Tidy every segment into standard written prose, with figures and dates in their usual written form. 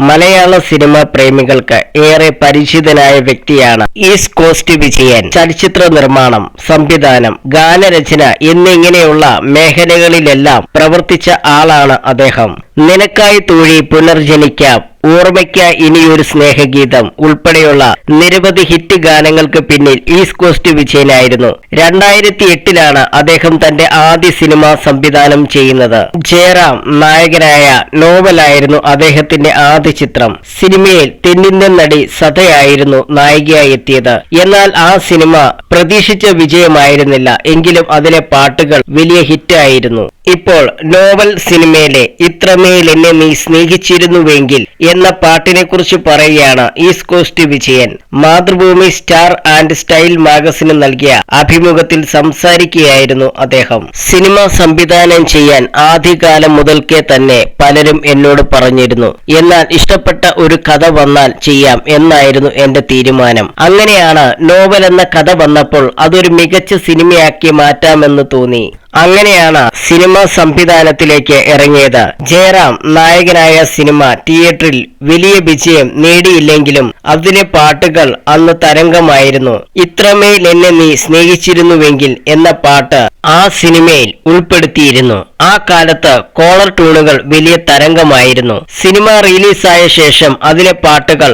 മലയാള cinema പ്രേമികൾക്ക് ഏറെ പരിചിതനായ വ്യക്തിയാണ് east Coast Vijayan. ചലച്ചിത്ര നിർമ്മാണം, സംവിധാനം, ഗാനരചന എന്നിങ്ങനെയുള്ള മേഖലകളിലെല്ലാം പ്രവർത്തിച്ച ആളാണ് അദ്ദേഹം. നിനക്കായി തോഴി, പുനർജനിക്കാം, ഓർമ്മയ്ക്ക ഇനിയൊരു സ്നേഹഗീതം ഉൾപ്പെടെയുള്ള നിരവധി ഹിറ്റ് ഗാനങ്ങൾക്ക് പിന്നിൽ ഈസ്റ്റ് കോസ്റ്റ് വിജയനായിരുന്നു. 2008 അദ്ദേഹം തന്റെ ആദ്യ സിനിമ സംവിധാനം ചെയ്യുന്നത്. ജയറാം നായകനായ നോവലായിരുന്നു അദ്ദേഹത്തിന്റെ ആദ്യ ചിത്രം. സിനിമയിൽ തെന്നിന്ത്യൻ നടി സതയായിരുന്നു നായികയായി എത്തിയത്. എന്നാൽ ആ സിനിമ പ്രതീക്ഷിച്ച വിജയമായിരുന്നില്ല. എങ്കിലും അതിലെ പാട്ടുകൾ വലിയ ഹിറ്റായിരുന്നു. ഇപ്പോൾ നോവൽ സിനിമയിലെ ഇത്രമേൽ എന്നെ നീ സ്നേഹിച്ചിരുന്നുവെങ്കിൽ എന്ന പാട്ടിനെ കുറിച്ച് പറയുകയാണ് East Coast Vijayan. Mathrubhumi star and style മാഗസിന് നൽകിയ അഭിമുഖത്തിൽ സംസാരിക്കുകയായിരുന്നു അദ്ദേഹം. സിനിമ സംവിധാനം ചെയ്യാൻ ആദ്യകാലം മുതൽക്കേ തന്നെ പലരും എന്നോട് പറഞ്ഞിരുന്നു. എന്നാൽ ഇഷ്ടപ്പെട്ട ഒരു കഥ വന്നാൽ ചെയ്യാം എന്നായിരുന്നു എന്റെ തീരുമാനം. അങ്ങനെയാണ് നോവൽ എന്ന കഥ വന്നപ്പോൾ അതൊരു മികച്ച സിനിമയാക്കി മാറ്റാമെന്ന് തോന്നി. അങ്ങനെയാണ് സിനിമ സംവിധാനത്തിലേക്ക് ഇറങ്ങിയത്. ജയറാം നായകനായ സിനിമ തിയേറ്ററിൽ വലിയ വിജയം നേടിയില്ലെങ്കിലും അതിലെ പാട്ടുകൾ അന്ന് തരംഗമായിരുന്നു. ഇത്രമേൽ എന്നെ നീ സ്നേഹിച്ചിരുന്നുവെങ്കിൽ എന്ന പാട്ട് ആ സിനിമയിൽ ഉൾപ്പെടുത്തിയിരുന്നു. ആ കാലത്ത് കോളർ ട്യൂണുകൾ വലിയ തരംഗമായിരുന്നു. സിനിമ റിലീസായ ശേഷം അതിലെ പാട്ടുകൾ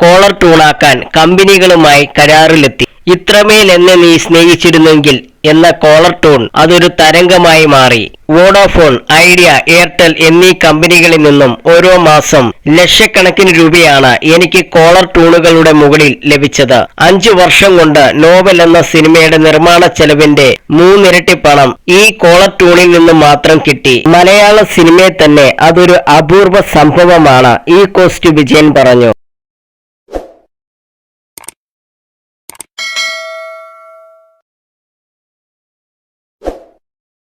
കോളർ ട്യൂണാക്കാൻ കമ്പനികളുമായി കരാറിലെത്തി. ഇത്രമേൽ എന്നെ നീ സ്നേഹിച്ചിരുന്നെങ്കിൽ എന്ന കോളർ ട്യൂൺ അതൊരു തരംഗമായി മാറി. വോഡാഫോൺ, ഐഡിയ, എയർടെൽ എന്നീ കമ്പനികളിൽ നിന്നും ഓരോ മാസം ലക്ഷക്കണക്കിന് രൂപയാണ് എനിക്ക് കോളർ ട്യൂണുകളുടെ മുകളിൽ ലഭിച്ചത്. 5 വർഷം കൊണ്ട് നോവൽ എന്ന സിനിമയുടെ നിർമ്മാണ ചെലവിന്റെ 3 ഇരട്ടി പണം ഈ കോളർ ട്യൂണിൽ നിന്ന് മാത്രം കിട്ടി. മലയാള സിനിമയിൽ തന്നെ അതൊരു അപൂർവ സംഭവമാണ്, ഈ കോസ്റ്റ് വിജയൻ പറഞ്ഞു.